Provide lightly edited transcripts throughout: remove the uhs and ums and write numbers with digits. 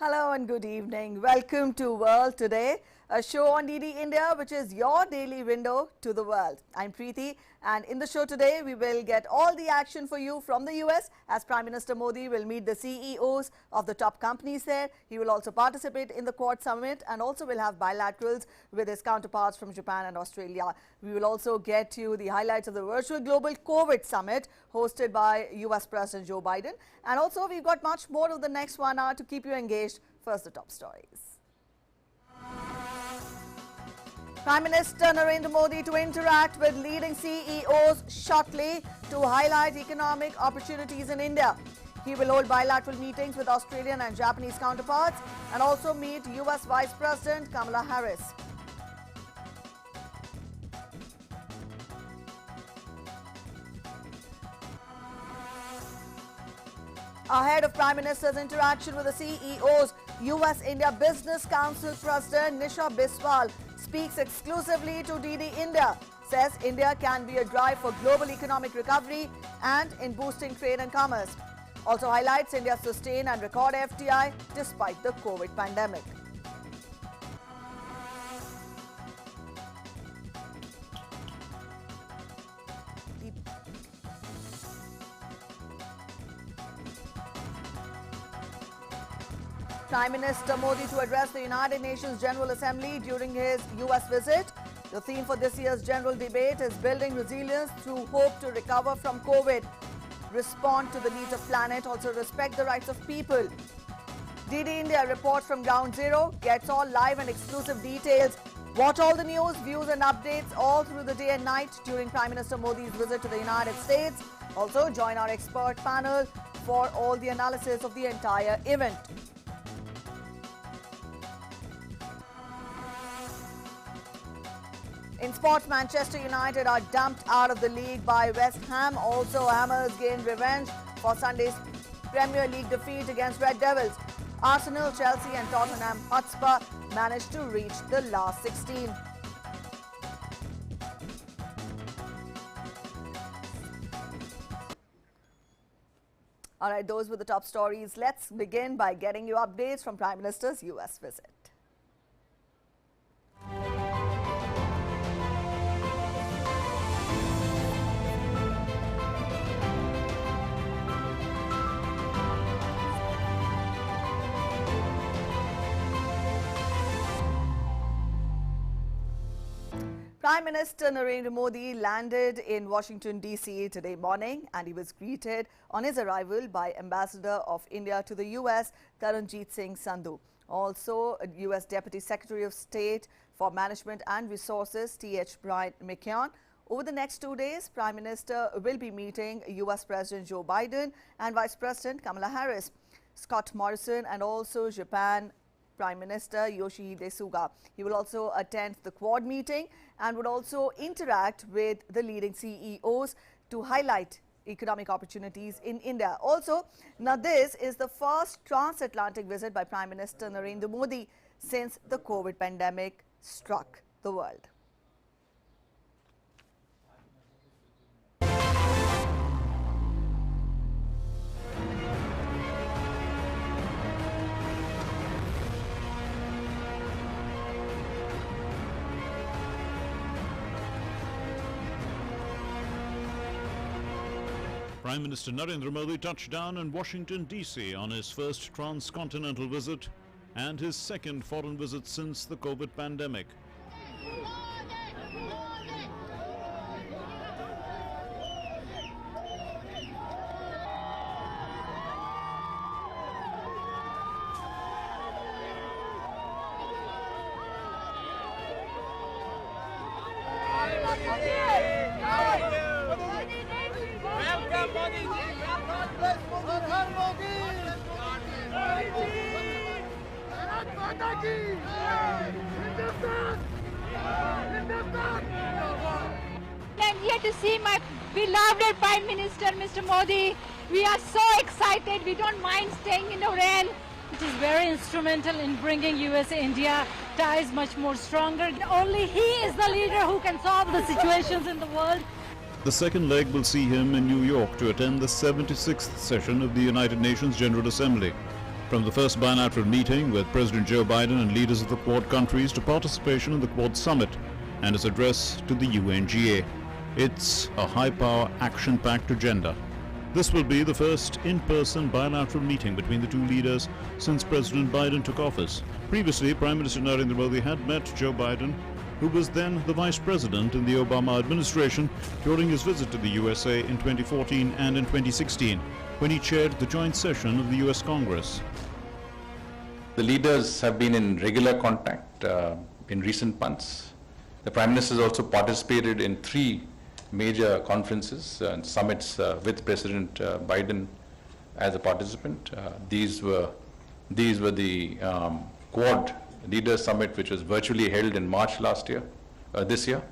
Hello and good evening. Welcome to World Today, a show on DD India which is your daily window to the world. I'm Preeti, and in the show today we will get all the action for you from the US as Prime Minister Modi will meet the CEOs of the top companies there. He will also participate in the Quad Summit and also will have bilaterals with his counterparts from Japan and Australia. We will also get you the highlights of the virtual global COVID summit hosted by US President Joe Biden. And also we've got much more of the next 1 hour to keep you engaged. First, the top stories. Prime Minister Narendra Modi to interact with leading CEOs shortly to highlight economic opportunities in India. He will hold bilateral meetings with Australian and Japanese counterparts and also meet US Vice President Kamala Harris. Ahead of Prime Minister's interaction with the CEOs, US-India Business Council President Nisha Biswal speaks exclusively to DD India, says India can be a drive for global economic recovery and in boosting trade and commerce. Also highlights India's sustained and record FDI despite the COVID pandemic. Prime Minister Modi to address the United Nations General Assembly during his US visit. The theme for this year's general debate is building resilience through hope to recover from COVID, respond to the needs of planet, also respect the rights of people. DD India report from Ground Zero gets all live and exclusive details. Watch all the news, views and updates all through the day and night during Prime Minister Modi's visit to the United States. Also join our expert panel for all the analysis of the entire event. In sports, Manchester United are dumped out of the league by West Ham. Also, Hammers gained revenge for Sunday's Premier League defeat against Red Devils. Arsenal, Chelsea and Tottenham Hotspur managed to reach the last 16. All right, those were the top stories. Let's begin by getting you updates from Prime Minister's US visit. Prime Minister Narendra Modi landed in Washington, D.C. today morning and he was greeted on his arrival by Ambassador of India to the U.S., Taranjeet Singh Sandhu. Also, U.S. Deputy Secretary of State for Management and Resources, T.H. Brian McKeon. Over the next 2 days, Prime Minister will be meeting U.S. President Joe Biden and Vice President Kamala Harris, Scott Morrison and also Japan Prime Minister Yoshihide Suga. He will also attend the Quad meeting and would also interact with the leading CEOs to highlight economic opportunities in India. Also, now this is the first transatlantic visit by Prime Minister Narendra Modi since the COVID pandemic struck the world. Prime Minister Narendra Modi touched down in Washington, D.C. on his first transcontinental visit and his second foreign visit since the COVID pandemic. I'm here to see my beloved Prime Minister, Mr. Modi. We are so excited. We don't mind staying in the rain. It is very instrumental in bringing US-India ties much more stronger. Only he is the leader who can solve the situations in the world. The second leg will see him in New York to attend the 76th session of the United Nations General Assembly. From the first bilateral meeting with President Joe Biden and leaders of the Quad countries to participation in the Quad Summit and his address to the UNGA. It's a high-power, action-packed agenda. This will be the first in-person bilateral meeting between the two leaders since President Biden took office. Previously, Prime Minister Narendra Modi had met Joe Biden, who was then the Vice President in the Obama administration, during his visit to the USA in 2014 and in 2016, when he chaired the joint session of the US Congress. The leaders have been in regular contact in recent months. The Prime Minister has also participated in 3 major conferences and summits with President Biden as a participant. These were the Quad Leaders Summit, which was virtually held in March this year.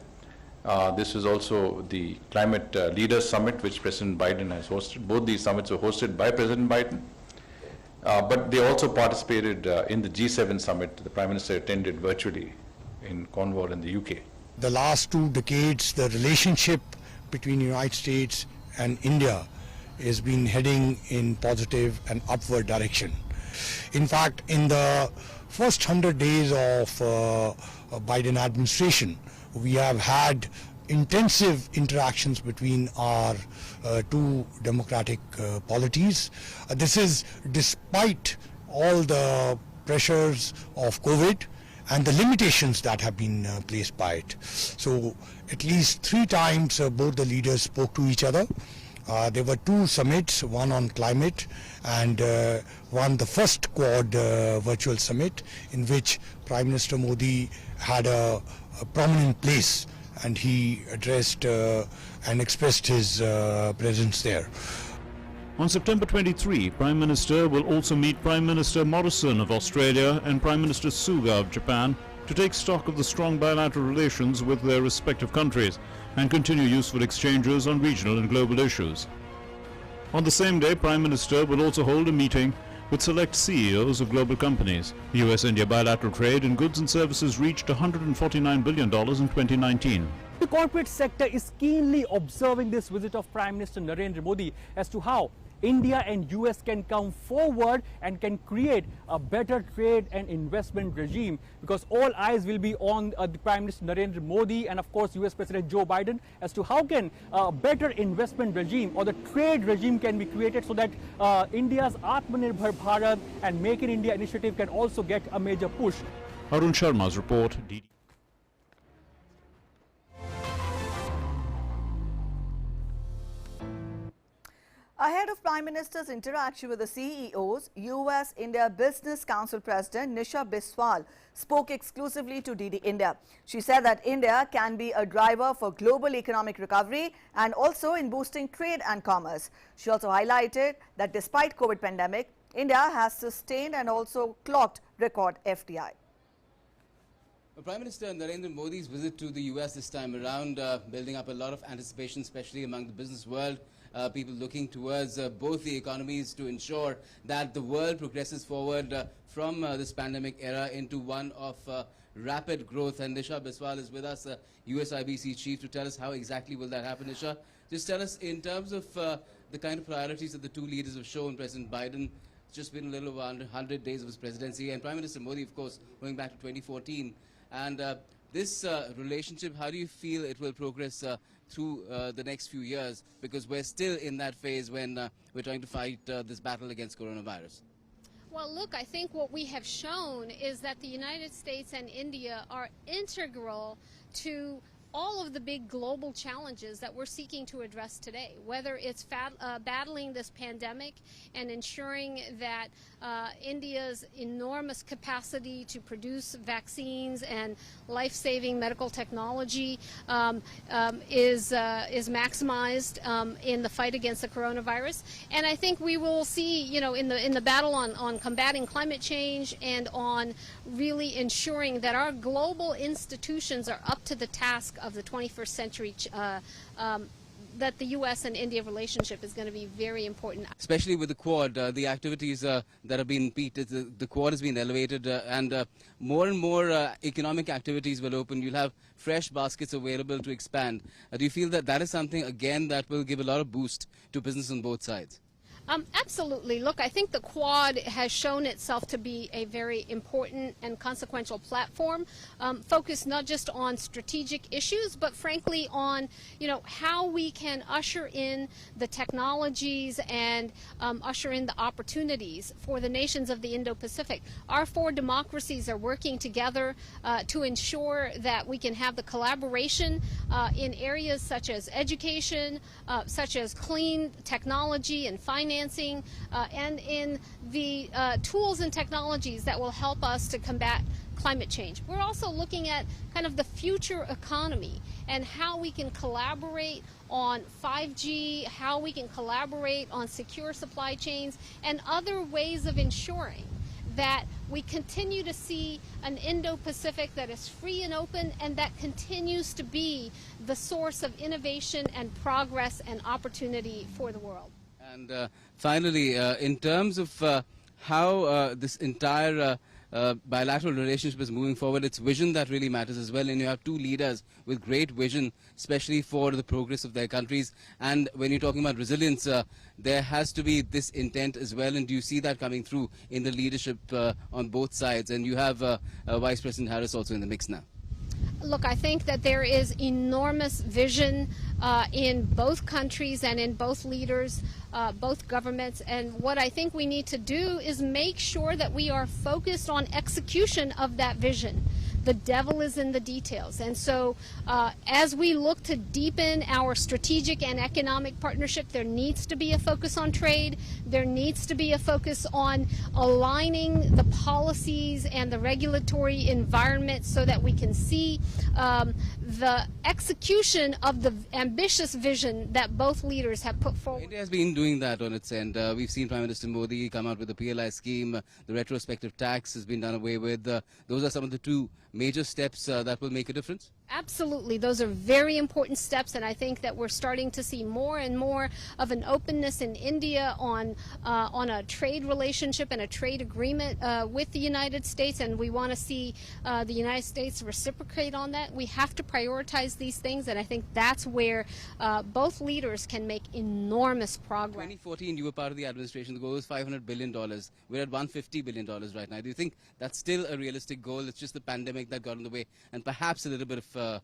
This was also the Climate Leaders Summit, which President Biden has hosted. Both these summits were hosted by President Biden. But they also participated in the G7 summit. The Prime Minister attended virtually in Cornwall in the UK. The last 2 decades, the relationship between the United States and India has been heading in positive and upward direction. In fact, in the first 100 days of Biden administration, we have had intensive interactions between our 2 democratic polities. This is despite all the pressures of COVID and the limitations that have been placed by it. So at least 3 times both the leaders spoke to each other. There were 2 summits, one on climate and one the first Quad virtual summit, in which Prime Minister Modi had a prominent place, and he addressed and expressed his presence there. On September 23, Prime Minister will also meet Prime Minister Morrison of Australia and Prime Minister Suga of Japan to take stock of the strong bilateral relations with their respective countries and continue useful exchanges on regional and global issues. On the same day, Prime Minister will also hold a meeting with select CEOs of global companies. US-India bilateral trade in goods and services reached $149 billion in 2019. The corporate sector is keenly observing this visit of Prime Minister Narendra Modi as to how India and US can come forward and can create a better trade and investment regime, because all eyes will be on the Prime Minister Narendra Modi and of course US President Joe Biden as to how can a better investment regime or the trade regime can be created so that India's Atmanirbhar Bharat and Make in India initiative can also get a major push. Arun Sharma's report. Ahead of Prime Minister's interaction with the CEOs, US-India Business Council President Nisha Biswal spoke exclusively to DD India. She said that India can be a driver for global economic recovery and also in boosting trade and commerce. She also highlighted that despite COVID pandemic, India has sustained and also clocked record FDI. Prime Minister Narendra Modi's visit to the US this time around, building up a lot of anticipation, especially among the business world. People looking towards both the economies to ensure that the world progresses forward from this pandemic era into one of rapid growth. And Nisha Biswal is with us, USIBC chief, to tell us how exactly will that happen. Nisha, just tell us in terms of the kind of priorities that the 2 leaders have shown. President Biden, it's just been a little over 100 days of his presidency, and Prime Minister Modi, of course, going back to 2014. And this relationship, how do you feel it will progress through the next few years? Because we're still in that phase when we're trying to fight this battle against coronavirus. Well, look, I think what we have shown is that the United States and India are integral to all of the big global challenges that we're seeking to address today, whether it's battling this pandemic and ensuring that India's enormous capacity to produce vaccines and life-saving medical technology is maximized in the fight against the coronavirus. And I think we will see, you know, in the battle on combating climate change and on really ensuring that our global institutions are up to the task of the 21st century, that the U.S. and India relationship is going to be very important. Especially with the Quad, the activities that have been repeated, the Quad has been elevated and more and more economic activities will open. You'll have fresh baskets available to expand. Do you feel that that is something, again, that will give a lot of boost to business on both sides? Absolutely. Look, I think the Quad has shown itself to be a very important and consequential platform, focused not just on strategic issues, but frankly on, how we can usher in the technologies and usher in the opportunities for the nations of the Indo-Pacific. Our four democracies are working together to ensure that we can have the collaboration in areas such as education, such as clean technology and financing, and in the tools and technologies that will help us to combat climate change. We're also looking at kind of the future economy and how we can collaborate on 5G, how we can collaborate on secure supply chains, and other ways of ensuring that we continue to see an Indo-Pacific that is free and open and that continues to be the source of innovation and progress and opportunity for the world. And finally, in terms of how this entire bilateral relationship is moving forward, it's vision that really matters as well. And you have two leaders with great vision, especially for the progress of their countries. And when you're talking about resilience, there has to be this intent as well. And do you see that coming through in the leadership on both sides? And you have Vice President Harris also in the mix now. Look, I think that there is enormous vision in both countries and in both leaders, both governments. And what I think we need to do is make sure that we are focused on execution of that vision. The devil is in the details. And so as we look to deepen our strategic and economic partnership, there needs to be a focus on trade. There needs to be a focus on aligning the policies and the regulatory environment so that we can see the execution of the ambitious vision that both leaders have put forward. India has been doing that on its end. We've seen Prime Minister Modi come out with the PLI scheme. The retrospective tax has been done away with. Those are some of the two major steps that will make a difference? Absolutely. Those are very important steps, and I think that we're starting to see more and more of an openness in India on a trade relationship and a trade agreement with the United States, and we want to see the United States reciprocate on that. We have to prioritize these things, and I think that's where both leaders can make enormous progress. 2014, you were part of the administration. The goal was $500 billion. We're at $150 billion right now. Do you think that's still a realistic goal? It's just the pandemic that got in the way, and perhaps a little bit of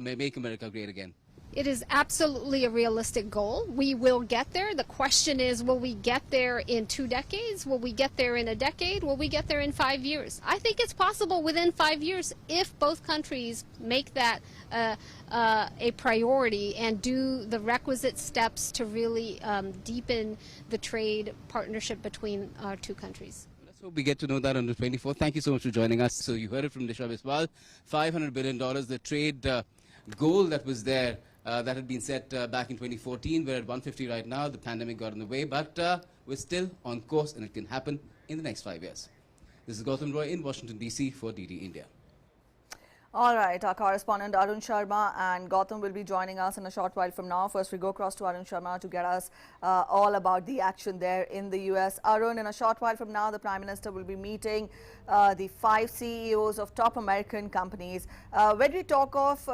Make America Great Again. It is absolutely a realistic goal. We will get there. The question is, will we get there in 2 decades? Will we get there in a decade? Will we get there in 5 years? I think it's possible within 5 years if both countries make that a priority and do the requisite steps to really deepen the trade partnership between our two countries. So we get to know that on the 24th. Thank you so much for joining us. So you heard it from Disha Biswal, $500 billion, the trade goal that was there, that had been set back in 2014. We're at 150 right now. The pandemic got in the way, but we're still on course, and it can happen in the next 5 years. This is Gautam Roy in Washington, D.C. for DD India. All right, our correspondent Arun Sharma and Gautam will be joining us in a short while from now. First, we go across to Arun Sharma to get us all about the action there in the U.S. Arun, in a short while from now, the Prime Minister will be meeting the 5 CEOs of top American companies. When we talk of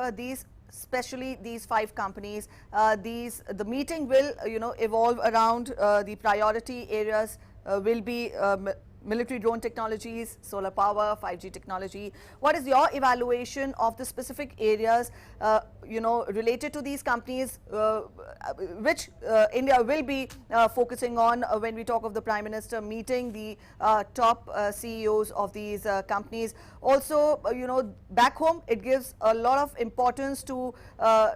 especially these 5 companies, the meeting will, evolve around the priority areas will be military drone technologies, solar power, 5G technology. What is your evaluation of the specific areas, related to these companies, which India will be focusing on when we talk of the Prime Minister meeting the top CEOs of these companies? Also, back home, it gives a lot of importance to,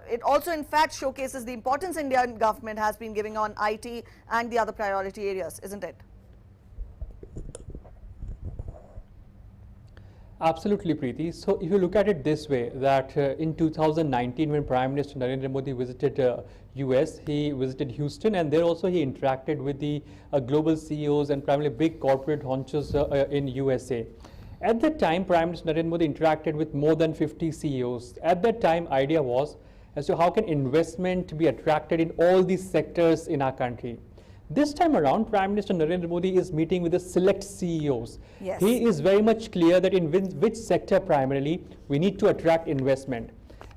it also in fact showcases the importance Indian government has been giving on IT and the other priority areas, isn't it? Absolutely, Preeti. So if you look at it this way, that in 2019, when Prime Minister Narendra Modi visited US, he visited Houston, and there also he interacted with the global CEOs and primarily big corporate honchos in USA. At that time, Prime Minister Narendra Modi interacted with more than 50 CEOs. At that time, idea was as to how can investment be attracted in all these sectors in our country. This time around, Prime Minister Narendra Modi is meeting with the select CEOs. Yes. He is very much clear that in which sector primarily we need to attract investment.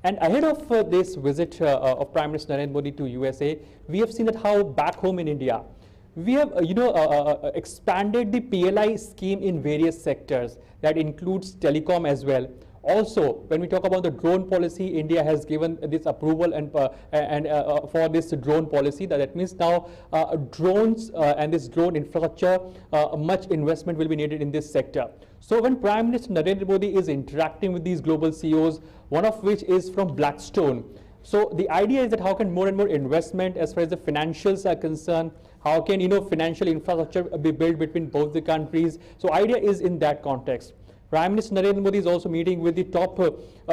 And ahead of this visit of Prime Minister Narendra Modi to USA, we have seen that how back home in India, we have expanded the PLI scheme in various sectors. That includes telecom as well. Also, when we talk about the drone policy, India has given this approval and for this drone policy. That means now drones and this drone infrastructure, much investment will be needed in this sector. So when Prime Minister Narendra Modi is interacting with these global CEOs, one of which is from Blackstone. So the idea is that how can more and more investment as far as the financials are concerned, how can financial infrastructure be built between both the countries. So idea is in that context. Prime Minister Narendra Modi is also meeting with the top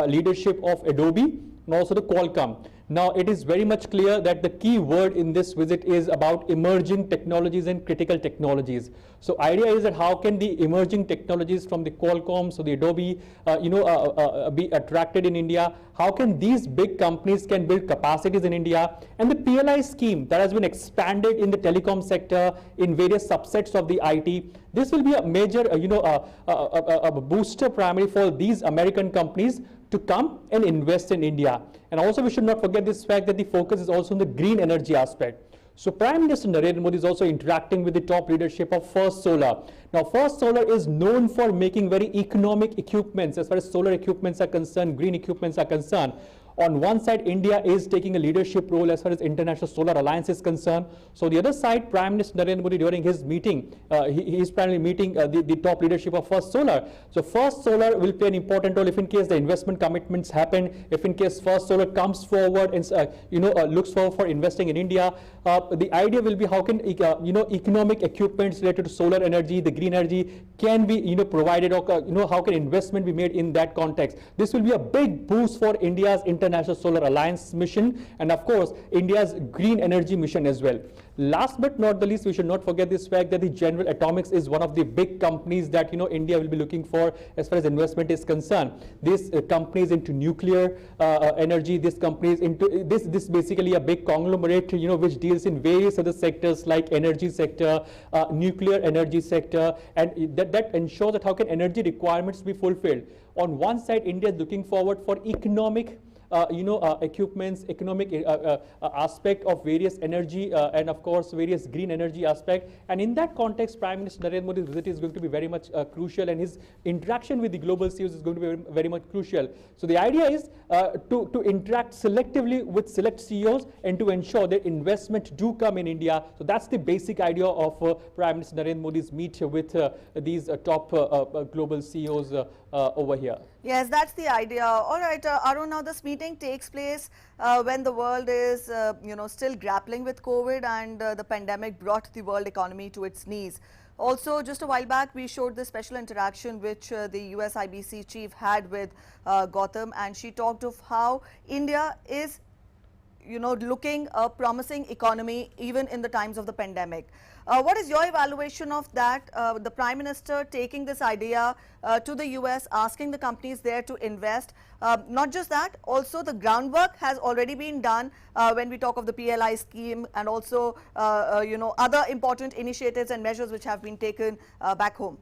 leadership of Adobe and also the Qualcomm. Now, it is very much clear that the key word in this visit is about emerging technologies and critical technologies. So, idea is that how can the emerging technologies from the Qualcomm, so the Adobe, be attracted in India? How can these big companies can build capacities in India? And the PLI scheme that has been expanded in the telecom sector in various subsets of the IT. This will be a major, a booster primarily for these American companies to come and invest in India. And also we should not forget this fact that the focus is also on the green energy aspect. So Prime Minister Narendra Modi is also interacting with the top leadership of First Solar. Now First Solar is known for making very economic equipments as far as solar equipments are concerned, green equipments are concerned. On one side, India is taking a leadership role as far as International Solar Alliance is concerned. So the other side, Prime Minister Narendra Modi during his meeting, he is primarily meeting the top leadership of First Solar. So First Solar will play an important role if in case the investment commitments happen, if in case First Solar comes forward and looks forward for investing in India. The idea will be how can economic equipments related to solar energy, the green energy can be provided, or how can investment be made in that context. This will be a big boost for India's International Solar Alliance mission and of course India's green energy mission as well. Last but not the least, we should not forget this fact that the General Atomics is one of the big companies that India will be looking for as far as investment is concerned. This company is into nuclear energy. This company is into this basically a big conglomerate which deals in various other sectors like energy sector, nuclear energy sector, and that ensures that how can energy requirements be fulfilled. On one side, India is looking forward for economic equipments, economic aspect of various energy and of course various green energy aspect. And in that context, Prime Minister Narendra Modi's visit is going to be very much crucial, and his interaction with the global CEOs is going to be very, very much crucial. So the idea is to interact selectively with select CEOs and to ensure that investment do come in India. So that's the basic idea of Prime Minister Narendra Modi's meet with these top global CEOs over here. Yes, that's the idea. All right, Arun, now this meeting takes place when the world is, still grappling with COVID, and the pandemic brought the world economy to its knees. Also, just a while back, we showed the special interaction which the US IBC chief had with Gautam, and she talked of how India is looking a promising economy even in the times of the pandemic. What is your evaluation of that? The Prime Minister taking this idea to the US, asking the companies there to invest. Not just that, also the groundwork has already been done when we talk of the PLI scheme and also other important initiatives and measures which have been taken back home.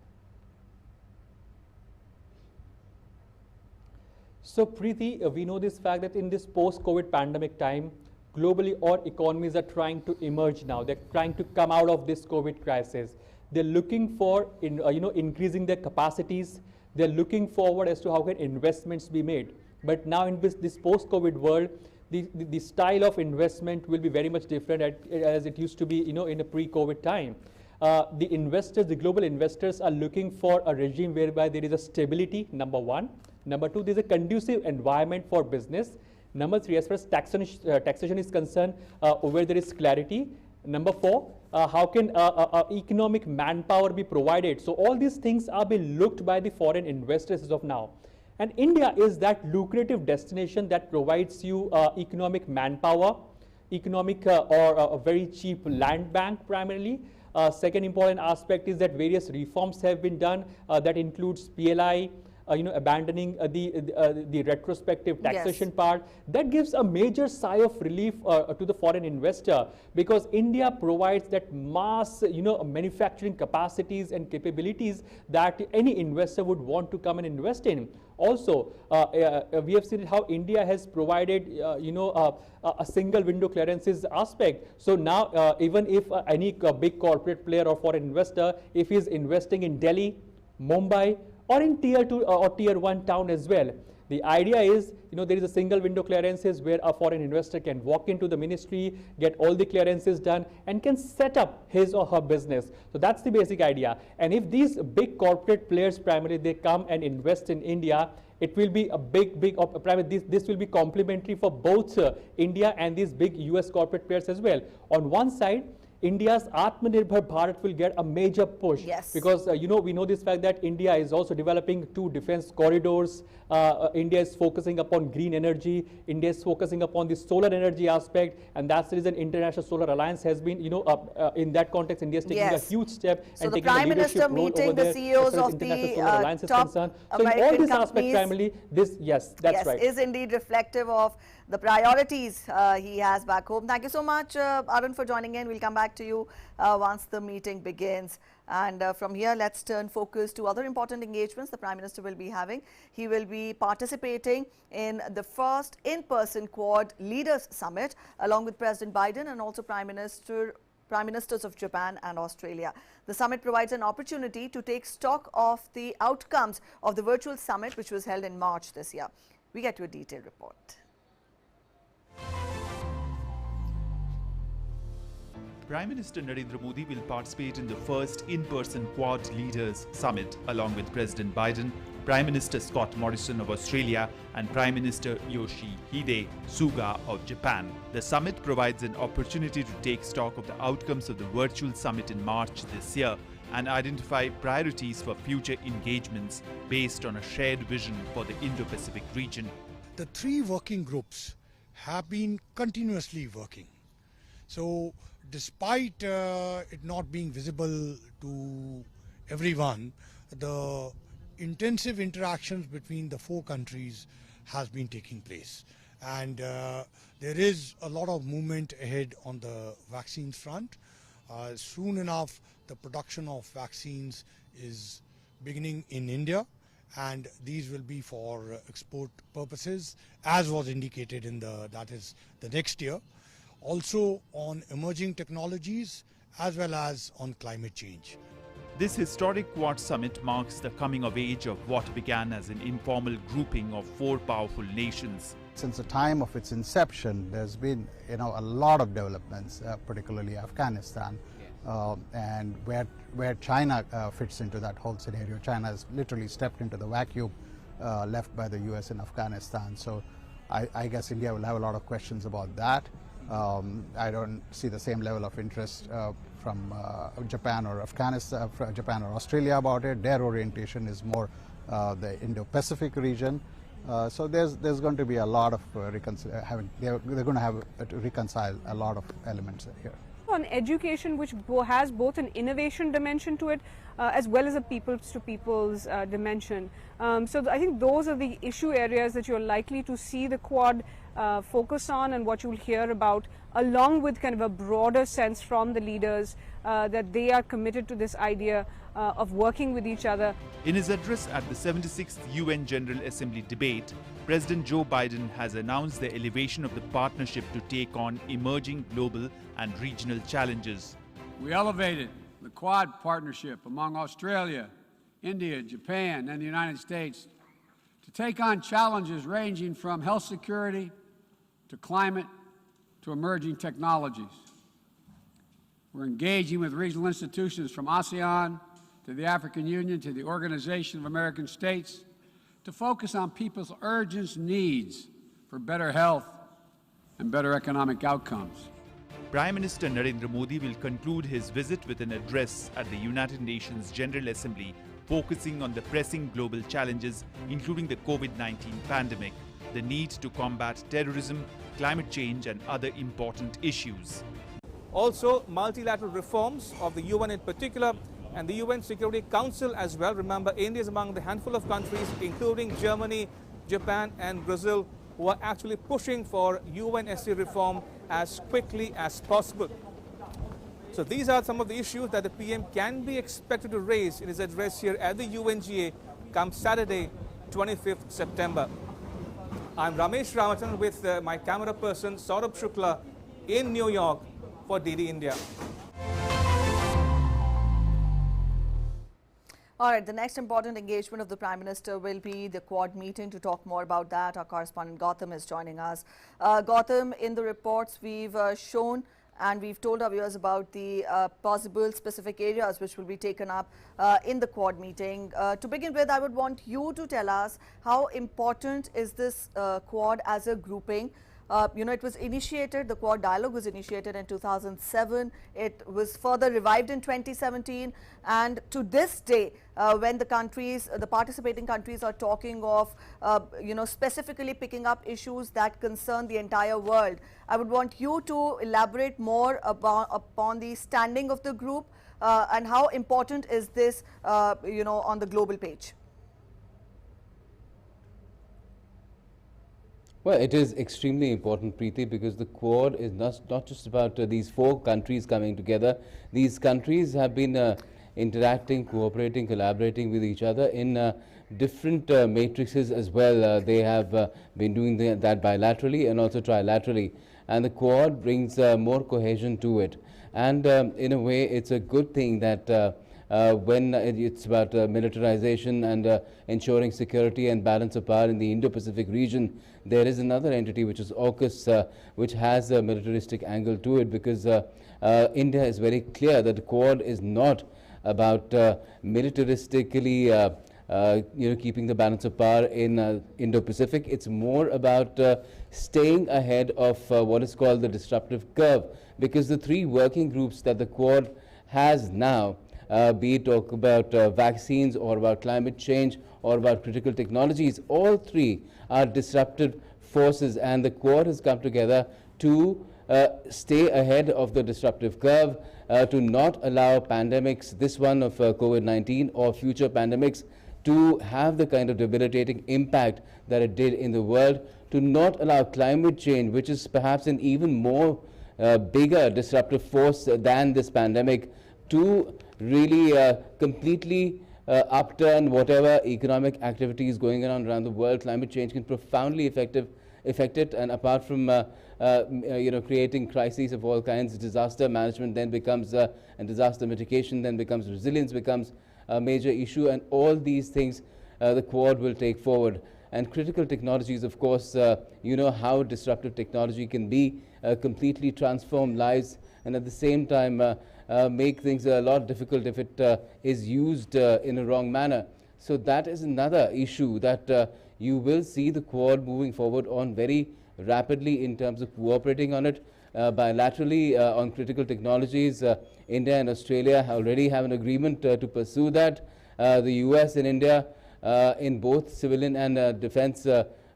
So Preeti, we know this fact that in this post-COVID pandemic time, globally all economies are trying to emerge now. They're trying to come out of this COVID crisis. They're looking for increasing their capacities. They're looking forward as to how can investments be made. But now in this post-COVID world, the style of investment will be very much different as it used to be in a pre-COVID time. The investors, the global investors are looking for a regime whereby there is a stability, number one. Number two, there's a conducive environment for business. Number three, as far as taxation is concerned, where there is clarity. Number four, how can economic manpower be provided? So all these things are being looked by the foreign investors as of now. And India is that lucrative destination that provides you economic manpower, economic or a very cheap land bank primarily. Second important aspect is that various reforms have been done that includes PLI, abandoning the retrospective taxation part, that gives a major sigh of relief to the foreign investor, because India provides that mass, manufacturing capacities and capabilities that any investor would want to come and invest in. Also, we have seen how India has provided, a single window clearances aspect. So now, even if any big corporate player or foreign investor, if he is investing in Delhi, Mumbai, or in tier 2 or tier 1 town as well, the idea is, there is a single window clearances where a foreign investor can walk into the ministry, get all the clearances done, and can set up his or her business. So that's the basic idea. And if these big corporate players primarily, they come and invest in India, it will be a big this will be complementary for both India and these big US corporate players as well. On one side, India's Atmanirbhar Bharat will get a major push, because we know this fact that India is also developing 2 defense corridors. India is focusing upon green energy. India is focusing upon the solar energy aspect, and that's the reason International Solar Alliance has been, in that context, India is taking a huge step and taking a leadership role over there. The CEOs of the top so American in all this companies, aspect, primarily, that's right, is indeed reflective of the priorities he has back home. Thank you so much, Arun, for joining in. We'll come back to you once the meeting begins. And from here, let's turn focus to other important engagements the Prime Minister will be having. He will be participating in the first in-person Quad Leaders Summit, along with President Biden and also Prime Ministers of Japan and Australia. The summit provides an opportunity to take stock of the outcomes of the virtual summit, which was held in March this year. We get to a detailed report. Prime Minister Narendra Modi will participate in the first in-person Quad Leaders Summit along with President Biden, Prime Minister Scott Morrison of Australia and Prime Minister Yoshihide Suga of Japan. The summit provides an opportunity to take stock of the outcomes of the virtual summit in March this year and identify priorities for future engagements based on a shared vision for the Indo-Pacific region. The 3 working groups have been continuously working. So, despite it not being visible to everyone, the intensive interactions between the 4 countries has been taking place. And there is a lot of movement ahead on the vaccines front. Soon enough, the production of vaccines is beginning in India, and these will be for export purposes, as was indicated in that is the next year. Also on emerging technologies as well as on climate change. This historic Quad Summit marks the coming of age of what began as an informal grouping of 4 powerful nations. Since the time of its inception, there's been a lot of developments, particularly Afghanistan, and where China fits into that whole scenario. China has literally stepped into the vacuum left by the US in Afghanistan. So I guess India will have a lot of questions about that. I don't see the same level of interest from Japan or Afghanistan, Japan or Australia about it. Their orientation is more the Indo-Pacific region. So there's going to be a lot of they're going to have to reconcile a lot of elements here. On education, which has both an innovation dimension to it as well as a peoples-to-peoples dimension. So I think those are the issue areas that you're likely to see the Quad focus on, and what you'll hear about, along with kind of a broader sense from the leaders that they are committed to this idea of working with each other. In his address at the 76th UN General Assembly debate, President Joe Biden has announced the elevation of the partnership to take on emerging global and regional challenges. We elevated the Quad partnership among Australia, India, Japan, and the United States to take on challenges ranging from health security to climate to emerging technologies. We're engaging with regional institutions from ASEAN to the African Union to the Organization of American States to focus on people's urgent needs for better health and better economic outcomes. Prime Minister Narendra Modi will conclude his visit with an address at the United Nations General Assembly focusing on the pressing global challenges, including the COVID-19 pandemic, the need to combat terrorism, climate change and other important issues. Also, multilateral reforms of the UN in particular and the UN Security Council as well. Remember, India is among the handful of countries, including Germany, Japan and Brazil, who are actually pushing for UNSC reform as quickly as possible. So these are some of the issues that the PM can be expected to raise in his address here at the UNGA come Saturday, 25th September. I'm Ramesh Ramachandran with my camera person Saurabh Shukla in New York for DD India. All right, the next important engagement of the Prime Minister will be the Quad meeting. To talk more about that, our correspondent Gautam is joining us. Gautam, in the reports we've shown and we've told our viewers about the possible specific areas which will be taken up in the Quad meeting. To begin with, I would want you to tell us how important is this Quad as a grouping. It was initiated, the Quad dialogue was initiated in 2007. It was further revived in 2017. And to this day, when the countries, the participating countries are talking of, specifically picking up issues that concern the entire world, I would want you to elaborate more upon the standing of the group and how important is this, on the global page. Well, it is extremely important, Preeti, because the Quad is not just about these 4 countries coming together. These countries have been interacting, cooperating, collaborating with each other in different matrices as well. They have been doing that bilaterally and also trilaterally. And the Quad brings more cohesion to it. And in a way, it's a good thing that when it's about militarization and ensuring security and balance of power in the Indo-Pacific region, there is another entity which is AUKUS, which has a militaristic angle to it, because India is very clear that the Quad is not about militaristically keeping the balance of power in Indo-Pacific. It's more about staying ahead of what is called the disruptive curve, because the 3 working groups that the Quad has now, be it talk about vaccines or about climate change or about critical technologies, all 3 are disruptive forces, and the Quad has come together to stay ahead of the disruptive curve, to not allow pandemics, this one of COVID-19 or future pandemics, to have the kind of debilitating impact that it did in the world, to not allow climate change, which is perhaps an even more bigger disruptive force than this pandemic, to really completely upturn whatever economic activity is going on around the world. Climate change can profoundly affect it, and apart from creating crises of all kinds, disaster management then becomes and disaster mitigation then becomes, resilience becomes a major issue, and all these things the Quad will take forward. And critical technologies, of course, you know how disruptive technology can be, completely transform lives, and at the same time make things a lot difficult if it is used in a wrong manner. So that is another issue that you will see the Quad moving forward on very rapidly in terms of cooperating on it bilaterally on critical technologies. India and Australia already have an agreement to pursue that. The US and India in both civilian and defense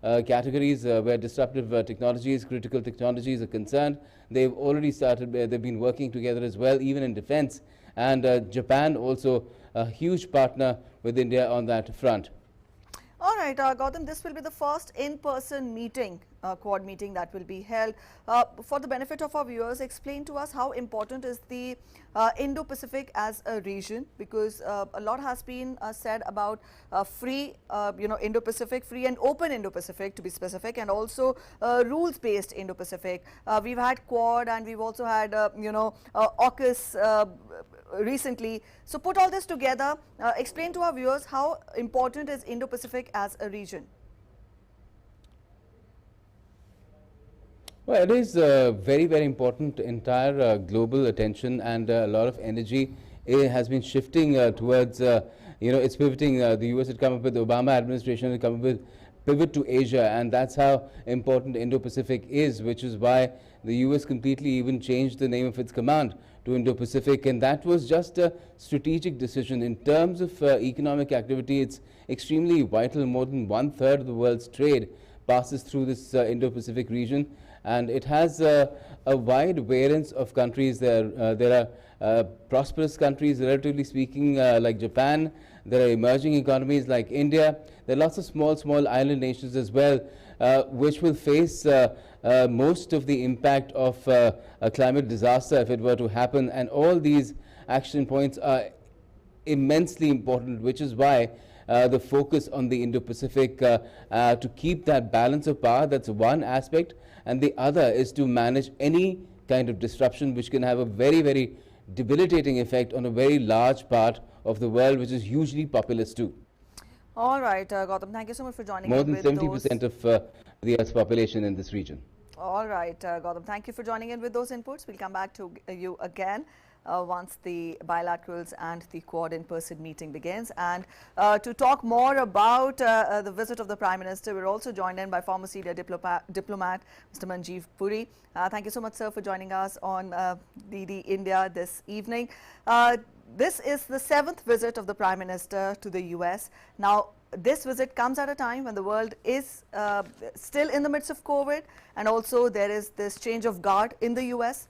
categories where disruptive technologies, critical technologies are concerned, they've already started, they've been working together as well, even in defense. And Japan also a huge partner with India on that front. All right, Gautam, this will be the first in-person meeting, Quad meeting that will be held. For the benefit of our viewers, explain to us how important is the Indo-Pacific as a region, because a lot has been said about free, Indo-Pacific, free and open Indo-Pacific to be specific, and also rules-based Indo-Pacific. We've had Quad and we've also had, AUKUS recently. So put all this together, explain to our viewers how important is Indo-Pacific as a region. Well, it is very, very important. Entire global attention and a lot of energy has been shifting towards, it's pivoting. The US had come up with, the Obama administration had come up with pivot to Asia, and that's how important Indo-Pacific is, which is why the US completely even changed the name of its command to Indo-Pacific, and that was just a strategic decision. In terms of economic activity, it's extremely vital. More than 1/3 of the world's trade passes through this Indo-Pacific region, and it has a wide variance of countries. There prosperous countries, relatively speaking, like Japan. There are emerging economies like India. There are lots of small island nations as well, which will face most of the impact of a climate disaster if it were to happen. And all these action points are immensely important, which is why the focus on the Indo-Pacific to keep that balance of power, that's one aspect, and the other is to manage any kind of disruption which can have a very debilitating effect on a very large part of the world, which is hugely populous too. All right, Gautam, thank you so much for joining More in than with 70% of the Earth's population in this region. All right, Gautam, thank you for joining in with those inputs. We'll come back to you again once the bilaterals and the Quad in-person meeting begins. And to talk more about the visit of the Prime Minister, we're also joined in by former senior diplomat Mr. Manjeev Puri. Thank you so much, sir, for joining us on DD India this evening. This is the 7th visit of the Prime Minister to the US. Now, this visit comes at a time when the world is still in the midst of COVID, and also there is this change of guard in the US.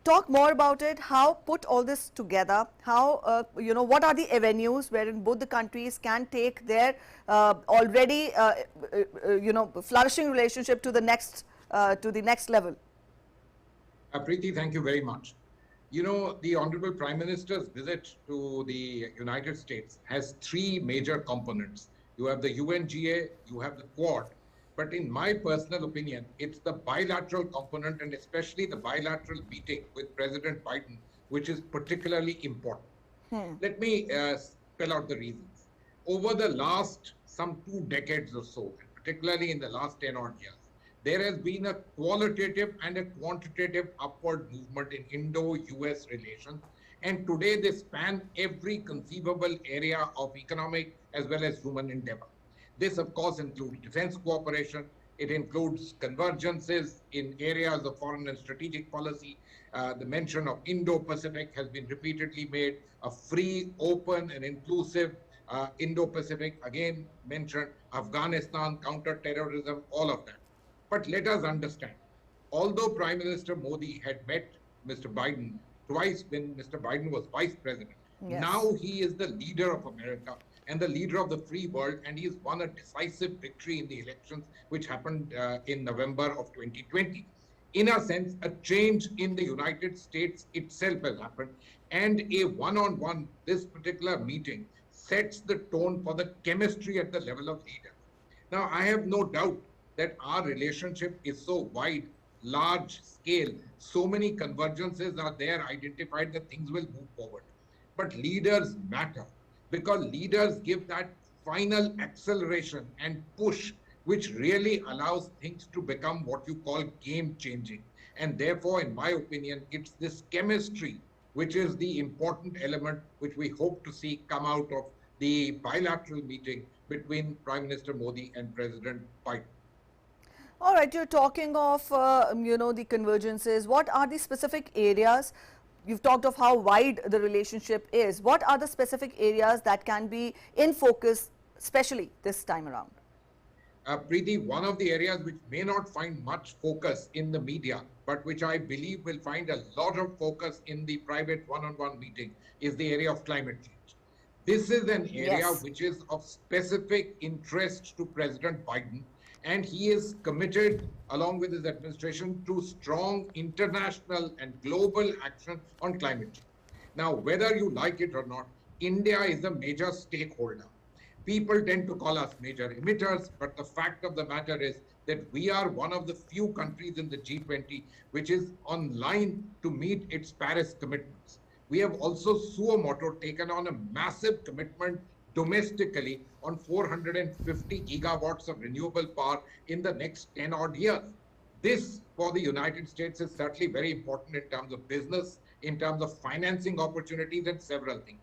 Talk more about it, how put all this together, how, what are the avenues wherein both the countries can take their already, flourishing relationship to the next level. Preeti, thank you very much. You know, the Honorable Prime Minister's visit to the United States has three major components. You have the UNGA, you have the Quad, but in my personal opinion, it's the bilateral component, and especially the bilateral meeting with President Biden, which is particularly important. Let me spell out the reasons. Over the last some 2 decades or so, and particularly in the last 10 odd years, there has been a qualitative and a quantitative upward movement in Indo-US relations. And today they span every conceivable area of economic as well as human endeavor. This, of course, includes defense cooperation. It includes convergences in areas of foreign and strategic policy. The mention of Indo-Pacific has been repeatedly made. A free, open, and inclusive Indo-Pacific, again mentioned. Afghanistan, counter-terrorism, all of that. But let us understand, although Prime Minister Modi had met Mr. Biden twice when Mr. Biden was vice president, now he is the leader of America and the leader of the free world, and he has won a decisive victory in the elections which happened in November of 2020. In a sense, a change in the United States itself has happened, and a one-on-one, this particular meeting sets the tone for the chemistry at the level of leaders. Now, I have no doubt that our relationship is so wide, large scale, so many convergences are there identified that things will move forward. But leaders matter, because leaders give that final acceleration and push which really allows things to become what you call game changing. And therefore, in my opinion, it's this chemistry which is the important element which we hope to see come out of the bilateral meeting between Prime Minister Modi and President Biden. All right, you're talking of, the convergences. What are the specific areas? You've talked of how wide the relationship is. What are the specific areas that can be in focus, especially this time around? Preeti, one of the areas which may not find much focus in the media, but which I believe will find a lot of focus in the private one-on-one meeting, is the area of climate change. This is an area which is of specific interest to President Biden, and he is committed, along with his administration, to strong international and global action on climate change. Now, whether you like it or not, India is a major stakeholder. People tend to call us major emitters, but the fact of the matter is that we are one of the few countries in the G20 which is on line to meet its Paris commitments. We have also suo motu taken on a massive commitment domestically on 450 gigawatts of renewable power in the next 10 odd years. This for the United States is certainly very important in terms of business, in terms of financing opportunities and several things.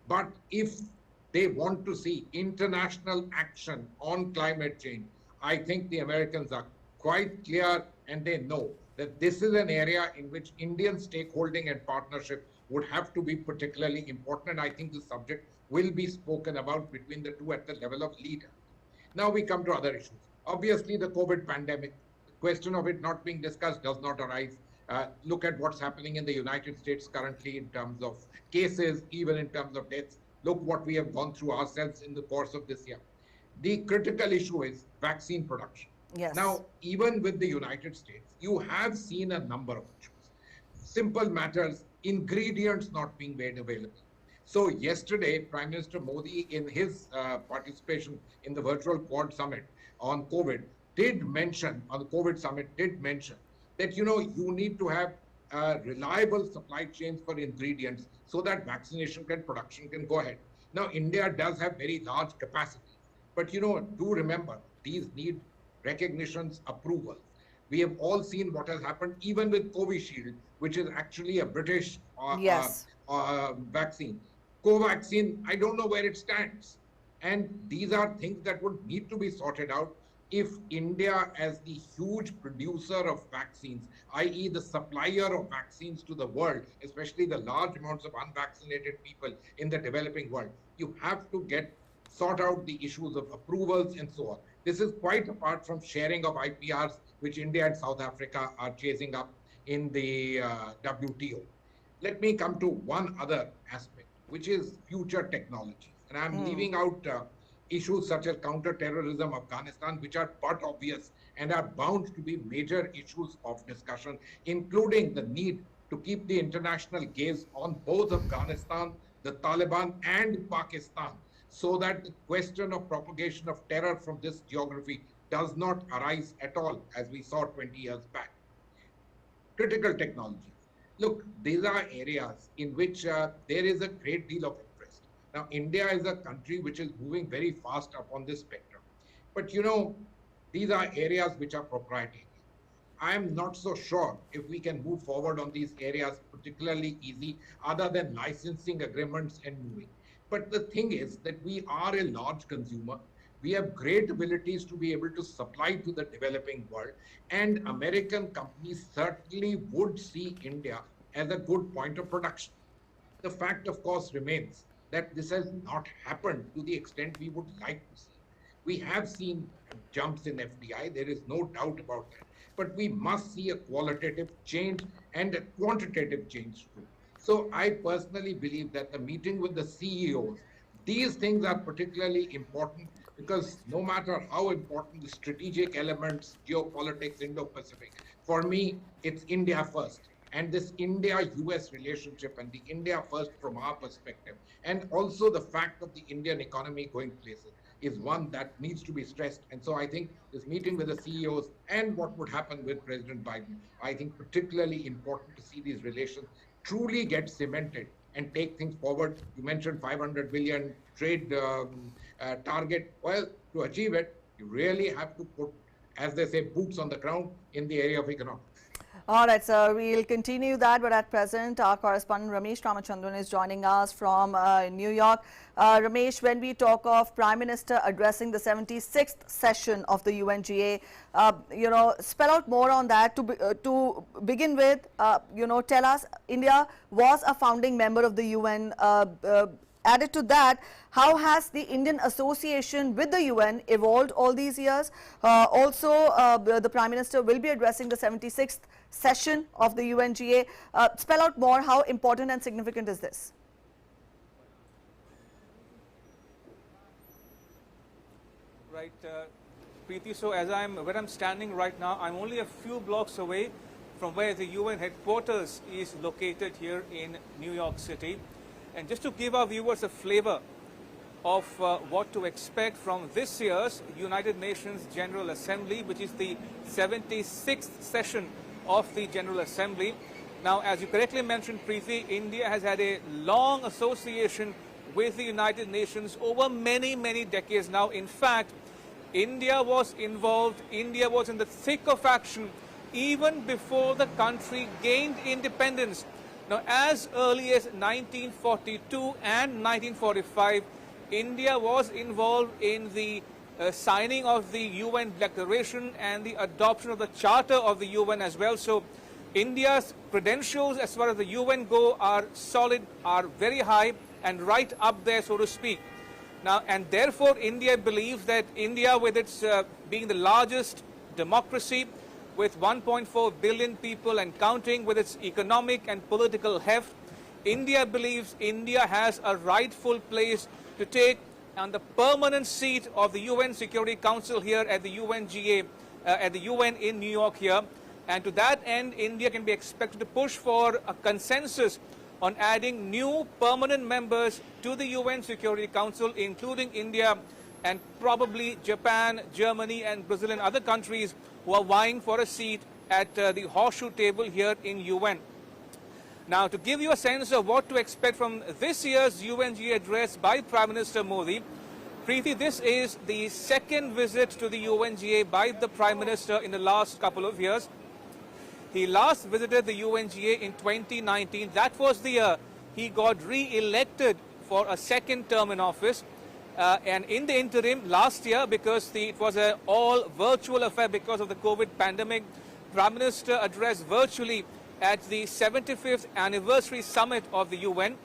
But if they want to see international action on climate change, I think the Americans are quite clear, and they know that this is an area in which Indian stakeholding and partnership would have to be particularly important. And I think the subject will be spoken about between the two at the level of leaders. Now we come to other issues. Obviously, the COVID pandemic, the question of it not being discussed does not arise. Look at what's happening in the United States currently in terms of cases, even in terms of deaths. Look what we have gone through ourselves in the course of this year. The critical issue is vaccine production. Yes. Now, even with the United States, you have seen a number of issues. Simple matters, ingredients not being made available. So yesterday, Prime Minister Modi, in his participation in the virtual Quad Summit on COVID, did mention that, you need to have reliable supply chains for ingredients so that vaccination production can go ahead. Now, India does have very large capacity, but, do remember, these need recognitions, approvals. We have all seen what has happened even with Covishield, which is actually a British vaccine. Covaxin, I don't know where it stands. And these are things that would need to be sorted out if India, as the huge producer of vaccines, i.e. the supplier of vaccines to the world, especially the large amounts of unvaccinated people in the developing world, you have to sort out the issues of approvals and so on. This is quite apart from sharing of IPRs, which India and South Africa are chasing up in the WTO. Let me come to one other aspect, which is future technologies. And I'm leaving out issues such as counter-terrorism, Afghanistan, which are but obvious and are bound to be major issues of discussion, including the need to keep the international gaze on both Afghanistan, the Taliban, and Pakistan, so that the question of propagation of terror from this geography does not arise at all, as we saw 20 years back. Critical technologies. Look, these are areas in which there is a great deal of interest. Now, India is a country which is moving very fast upon this spectrum. But, these are areas which are proprietary. I am not so sure if we can move forward on these areas particularly easy, other than licensing agreements and moving. But the thing is that we are a large consumer. We have great abilities to be able to supply to the developing world, and American companies certainly would see India as a good point of production. The fact, of course, remains that this has not happened to the extent we would like to see. We have seen jumps in FDI, there is no doubt about that. But we must see a qualitative change and a quantitative change too. So I personally believe that the meeting with the CEOs, these things are particularly important, because no matter how important the strategic elements, geopolitics, Indo-Pacific, for me, it's India first. And this India-US relationship and the India first from our perspective, and also the fact of the Indian economy going places, is one that needs to be stressed. And so I think this meeting with the CEOs and what would happen with President Biden, I think particularly important to see these relations truly get cemented and take things forward. You mentioned 500 billion trade target. Well, to achieve it, you really have to put, as they say, boots on the ground in the area of economics. All right, sir, we'll continue that, but at present, our correspondent Ramesh Ramachandran is joining us from New York. Ramesh, when we talk of Prime Minister addressing the 76th session of the UNGA, spell out more on that. To begin with, tell us, India was a founding member of the UN. Added to that, how has the Indian association with the UN evolved all these years? The Prime Minister will be addressing the 76th session of the UNGA. Spell out more, how important and significant is this? Right, Preeti, so where I'm standing right now, I'm only a few blocks away from where the UN headquarters is located here in New York City. And just to give our viewers a flavor of what to expect from this year's United Nations General Assembly, which is the 76th session of the General Assembly. Now, as you correctly mentioned, Preeti, India has had a long association with the United Nations over many, many decades now. In fact, India was involved, India was in the thick of action even before the country gained independence. Now, as early as 1942 and 1945, India was involved in the signing of the UN Declaration and the adoption of the Charter of the UN as well. So, India's credentials as far as the UN go are solid, are very high and right up there, so to speak. Now, and therefore, India believes that India, with its being the largest democracy, with 1.4 billion people and counting, with its economic and political heft, India believes India has a rightful place to take on the permanent seat of the UN Security Council here at the UNGA, at the UN in New York here. And to that end, India can be expected to push for a consensus on adding new permanent members to the UN Security Council, including India and probably Japan, Germany and Brazil and other countries who are vying for a seat at the horseshoe table here in UN. Now, to give you a sense of what to expect from this year's UNGA address by Prime Minister Modi, Preeti, this is the second visit to the UNGA by the Prime Minister in the last couple of years. He last visited the UNGA in 2019. That was the year he got re-elected for a second term in office. And in the interim, last year, because it was an all-virtual affair because of the COVID pandemic, Prime Minister addressed virtually at the 75th anniversary summit of the UN.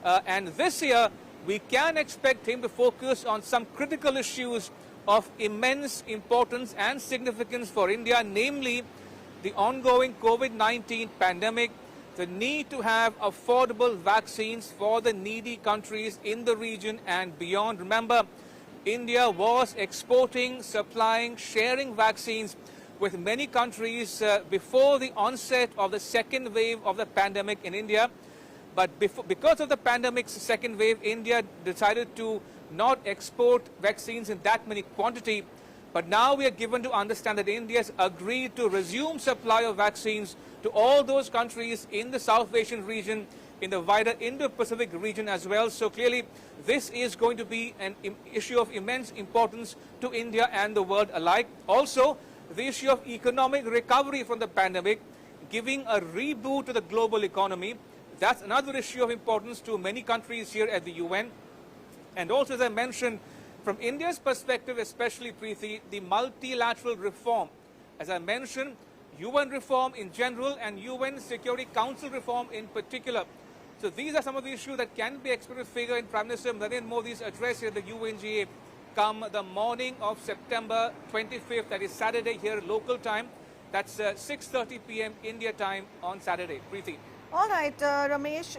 And this year, we can expect him to focus on some critical issues of immense importance and significance for India, namely the ongoing COVID-19 pandemic, the need to have affordable vaccines for the needy countries in the region and beyond. Remember, India was exporting, supplying, sharing vaccines with many countries before the onset of the second wave of the pandemic in India. But because of the pandemic's second wave, India decided to not export vaccines in that many quantity. But now we are given to understand that India has agreed to resume supply of vaccines to all those countries in the South Asian region, in the wider Indo-Pacific region as well. So clearly, this is going to be an issue of immense importance to India and the world alike. Also, the issue of economic recovery from the pandemic, giving a reboot to the global economy. That's another issue of importance to many countries here at the UN. And also, as I mentioned, from India's perspective, especially, Preeti, the multilateral reform. As I mentioned, UN reform in general and UN Security Council reform in particular. So these are some of the issues that can be expected to figure in Prime Minister Narendra Modi's address here at the UNGA come the morning of September 25th, that is Saturday here local time. That's 6:30 p.m. India time on Saturday. Preeti. All right, Ramesh,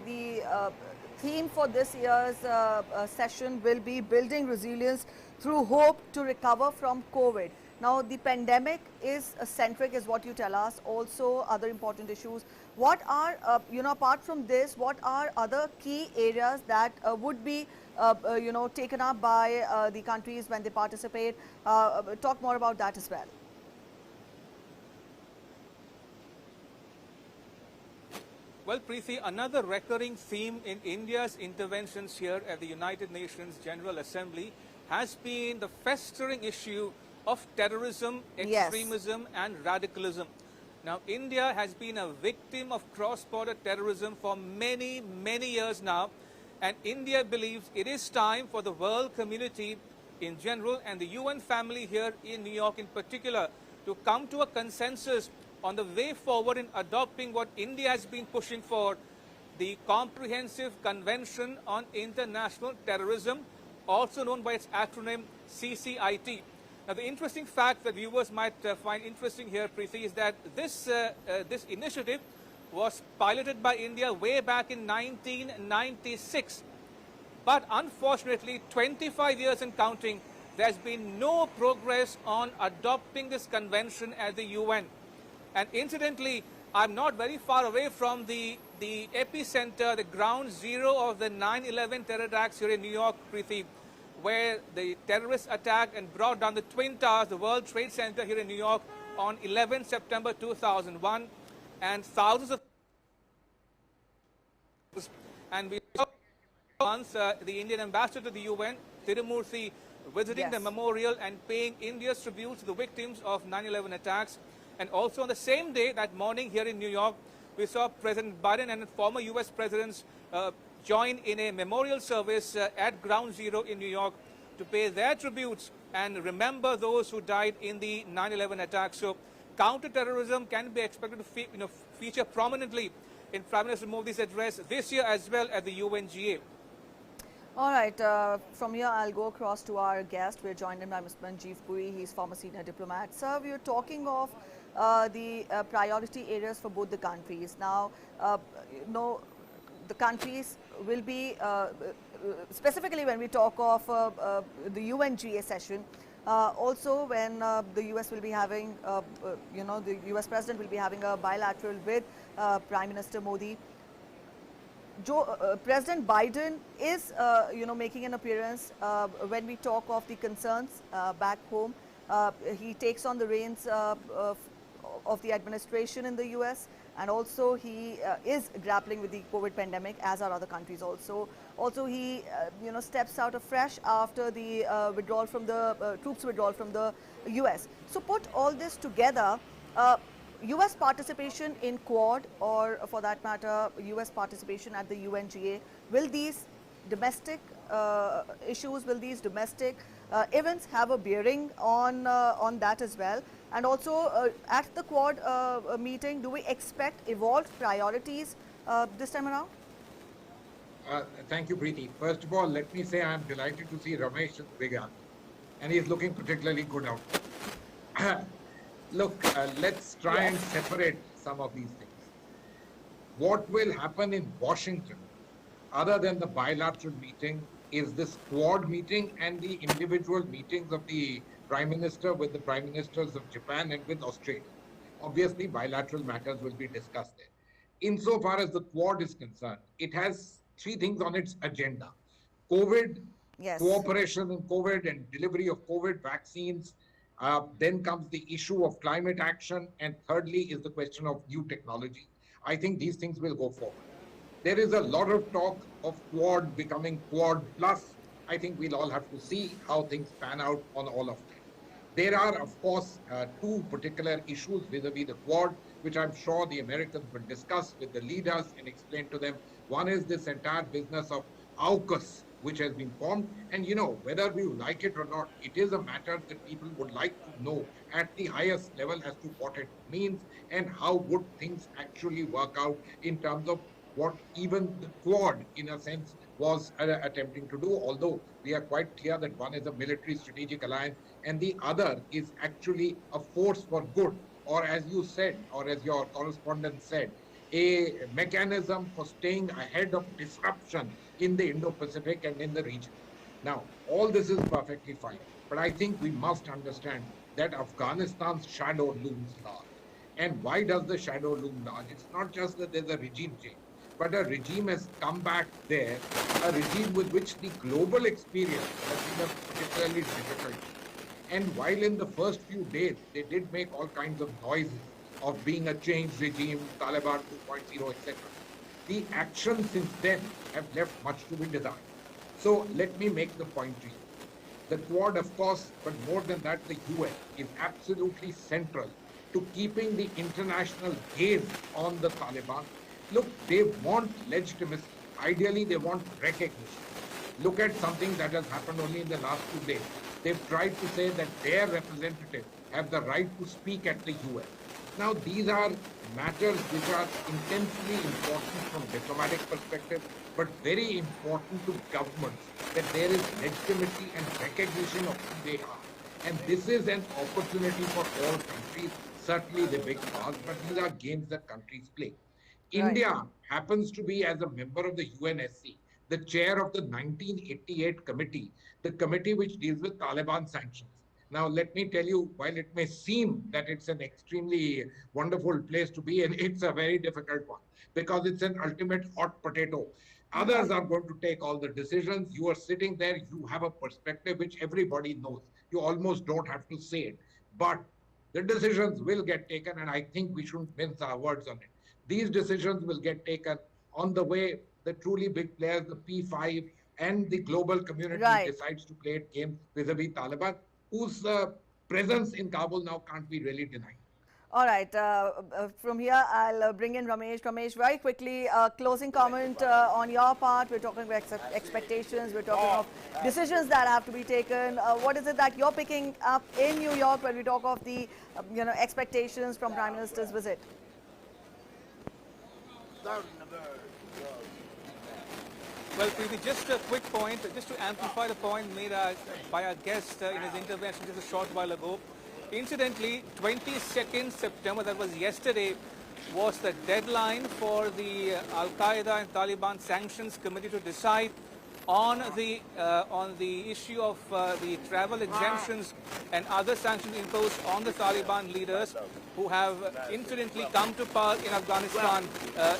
the theme for this year's session will be building resilience through hope to recover from COVID. Now, the pandemic is centric, is what you tell us. Also, other important issues. What are, apart from this, what are other key areas that would be, taken up by the countries when they participate? Talk more about that as well. Well, Preeti, another recurring theme in India's interventions here at the United Nations General Assembly has been the festering issue of terrorism, extremism, and radicalism. Now, India has been a victim of cross-border terrorism for many, many years now, and India believes it is time for the world community in general and the UN family here in New York in particular to come to a consensus on the way forward in adopting what India has been pushing for, the Comprehensive Convention on International Terrorism, also known by its acronym CCIT. Now, the interesting fact that viewers might find interesting here, Preeti, is that this initiative was piloted by India way back in 1996. But unfortunately, 25 years and counting, there's been no progress on adopting this convention at the UN. And incidentally, I'm not very far away from the epicenter, the ground zero of the 9/11 terror attacks here in New York, Preeti, where the terrorist attack and brought down the Twin Towers, the World Trade Center here in New York on 11 September 2001, and thousands of... And we saw once the Indian ambassador to the UN, Tirumurthy, visiting the memorial and paying India's tribute to the victims of 9/11 attacks. And also on the same day, that morning here in New York, we saw President Biden and former US presidents join in a memorial service at Ground Zero in New York to pay their tributes and remember those who died in the 9/11 attacks. So counter-terrorism can be expected to feature prominently in Prime Minister Modi's address this year as well at the UNGA. All right, from here I'll go across to our guest. We're joined in by Mr. Manjeev Puri. He's former senior diplomat. Sir, we are talking of the priority areas for both the countries. Now, the countries will be, specifically when we talk of the UNGA session, also when the US will be having, the US President will be having a bilateral with Prime Minister Modi. President Biden is, making an appearance when we talk of the concerns back home. He takes on the reins of the administration in the US, and also he is grappling with the COVID pandemic, as are other countries also. Also, he, steps out afresh after the withdrawal from the troops withdrawal from the US. So put all this together. US participation in Quad, or for that matter, US participation at the UNGA, will these domestic issues, will these domestic events have a bearing on that as well? And also at the Quad meeting, do we expect evolved priorities this time around? Thank you, Preeti. First of all, let me say I'm delighted to see Ramesh Vigan, and he's looking particularly good out. Look, let's try and separate some of these things. What will happen in Washington, other than the bilateral meeting, is this Quad meeting and the individual meetings of the Prime Minister with the Prime Ministers of Japan and with Australia. Obviously, bilateral matters will be discussed there. Insofar as the Quad is concerned, it has three things on its agenda. COVID, cooperation in COVID and delivery of COVID vaccines. Then comes the issue of climate action, and thirdly is the question of new technology. I think these things will go forward. There is a lot of talk of Quad becoming Quad Plus. I think we'll all have to see how things pan out on all of that. There are, of course, two particular issues vis-a-vis the Quad, which I'm sure the Americans will discuss with the leaders and explain to them. One is this entire business of AUKUS, which has been formed, and whether we like it or not, it is a matter that people would like to know at the highest level as to what it means and how would things actually work out in terms of what even the Quad, in a sense, was attempting to do, although we are quite clear that one is a military strategic alliance and the other is actually a force for good, or as you said, or as your correspondent said, a mechanism for staying ahead of disruption in the Indo-Pacific and in the region. Now, all this is perfectly fine, but I think we must understand that Afghanistan's shadow looms large. And why does the shadow loom large? It's not just that there's a regime change, but a regime has come back there, a regime with which the global experience has been a particularly difficult. And while in the first few days, they did make all kinds of noises of being a changed regime, Taliban 2.0, etc. The actions since then have left much to be desired. So let me make the point to you. The Quad, of course, but more than that, the UN is absolutely central to keeping the international gaze on the Taliban. Look, they want legitimacy. Ideally, they want recognition. Look at something that has happened only in the last 2 days. They've tried to say that their representatives have the right to speak at the UN. Now, these are matters which are intensely important from diplomatic perspective, but very important to governments, that there is legitimacy and recognition of who they are. And this is an opportunity for all countries, certainly the big powers, but these are games that countries play. Right. India happens to be, as a member of the UNSC, the chair of the 1988 committee, the committee which deals with Taliban sanctions. Now, let me tell you, while it may seem that it's an extremely wonderful place to be in, it's a very difficult one because it's an ultimate hot potato. Others are going to take all the decisions. You are sitting there, you have a perspective which everybody knows. You almost don't have to say it. But the decisions will get taken, and I think we shouldn't mince our words on it. These decisions will get taken on the way the truly big players, the P5 and the global community decides to play games vis-a-vis Taliban, whose presence in Kabul now can't be really denied. All right. From here, I'll bring in Ramesh. Ramesh, very quickly, closing comment on your part. We're talking about expectations. We're talking of decisions that have to be taken. What is it that you're picking up in New York when we talk of the, expectations from Prime Minister's visit? Well, Preeti, just a quick point, just to amplify the point made by our guest in his intervention just a short while ago. Incidentally, 22nd September, that was yesterday, was the deadline for the Al-Qaeda and Taliban Sanctions Committee to decide on the issue of the travel exemptions and other sanctions imposed on the Taliban leaders who have incidentally come to power in Afghanistan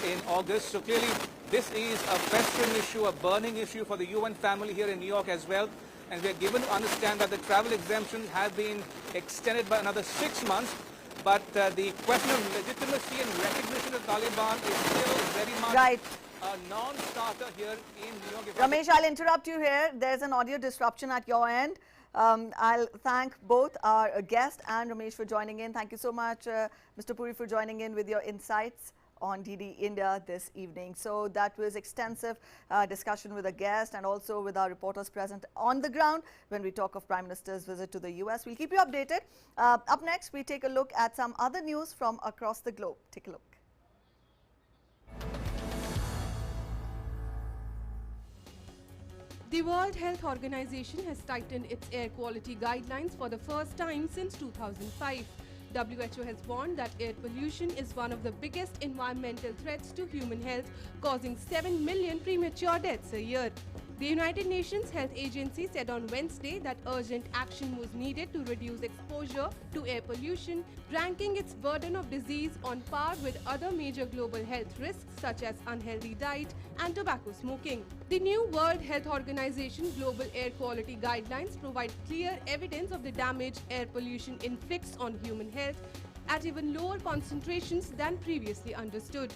in August. So clearly, this is a pressing issue, a burning issue for the UN family here in New York as well. And we are given to understand that the travel exemptions have been extended by another 6 months. But the question of legitimacy and recognition of Taliban is still very much a non-starter here in New York. Ramesh, I'll interrupt you here. There's an audio disruption at your end. I'll thank both our guest and Ramesh for joining in. Thank you so much, Mr. Puri, for joining in with your insights on DD India this evening. So that was extensive discussion with a guest and also with our reporters present on the ground when we talk of Prime Minister's visit to the US. We'll keep you updated. Up next, we take a look at some other news from across the globe. Take a look. The World Health Organization has tightened its air quality guidelines for the first time since 2005. WHO has warned that air pollution is one of the biggest environmental threats to human health, causing 7 million premature deaths a year. The United Nations Health Agency said on Wednesday that urgent action was needed to reduce exposure to air pollution, ranking its burden of disease on par with other major global health risks such as unhealthy diet and tobacco smoking. The new World Health Organization Global Air Quality Guidelines provide clear evidence of the damage air pollution inflicts on human health at even lower concentrations than previously understood.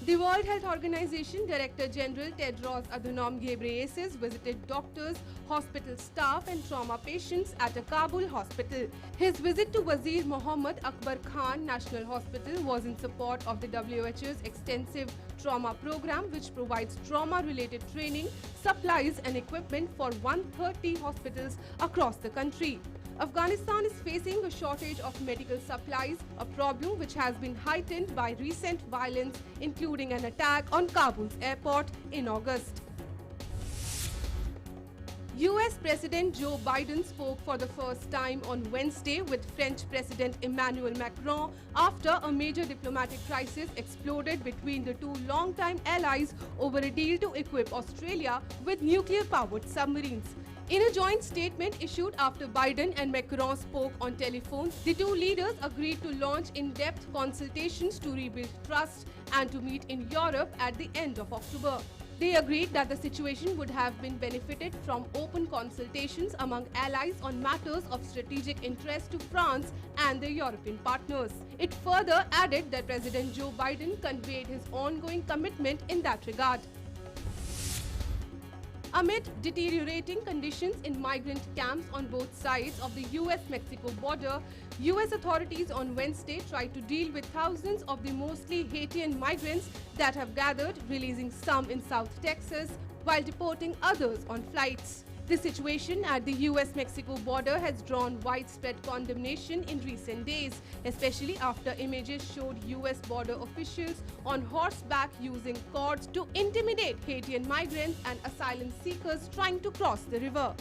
The World Health Organization Director General Tedros Adhanom Ghebreyesus visited doctors, hospital staff and trauma patients at a Kabul hospital. His visit to Wazir Mohammad Akbar Khan National Hospital was in support of the WHO's extensive trauma program, which provides trauma-related training, supplies and equipment for 130 hospitals across the country. Afghanistan is facing a shortage of medical supplies, a problem which has been heightened by recent violence, including an attack on Kabul's airport in August. US President Joe Biden spoke for the first time on Wednesday with French President Emmanuel Macron after a major diplomatic crisis exploded between the two longtime allies over a deal to equip Australia with nuclear-powered submarines. In a joint statement issued after Biden and Macron spoke on telephone, the two leaders agreed to launch in-depth consultations to rebuild trust and to meet in Europe at the end of October. They agreed that the situation would have been benefited from open consultations among allies on matters of strategic interest to France and their European partners. It further added that President Joe Biden conveyed his ongoing commitment in that regard. Amid deteriorating conditions in migrant camps on both sides of the US-Mexico border, US authorities on Wednesday tried to deal with thousands of the mostly Haitian migrants that have gathered, releasing some in South Texas while deporting others on flights. The situation at the US-Mexico border has drawn widespread condemnation in recent days, especially after images showed US border officials on horseback using cords to intimidate Haitian migrants and asylum seekers trying to cross the river.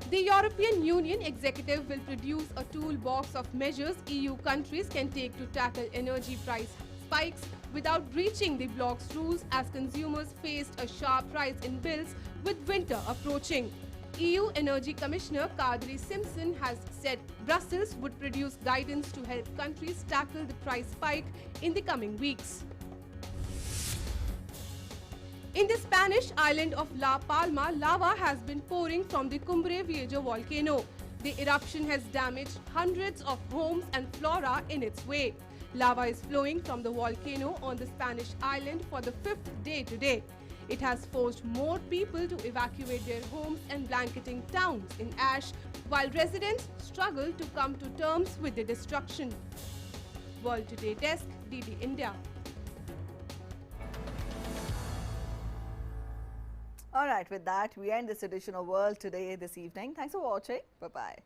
The European Union executive will produce a toolbox of measures EU countries can take to tackle energy price spikes without breaching the bloc's rules as consumers faced a sharp rise in bills with winter approaching. EU Energy Commissioner Kadri Simpson has said Brussels would produce guidance to help countries tackle the price spike in the coming weeks. In the Spanish island of La Palma, lava has been pouring from the Cumbre Vieja volcano. The eruption has damaged hundreds of homes and flora in its way. Lava is flowing from the volcano on the Spanish island for the 5th day today. It has forced more people to evacuate their homes and blanketing towns in ash, while residents struggle to come to terms with the destruction. World Today Desk, DD India. All right, with that, we end this edition of World Today this evening. Thanks for watching. Bye-bye.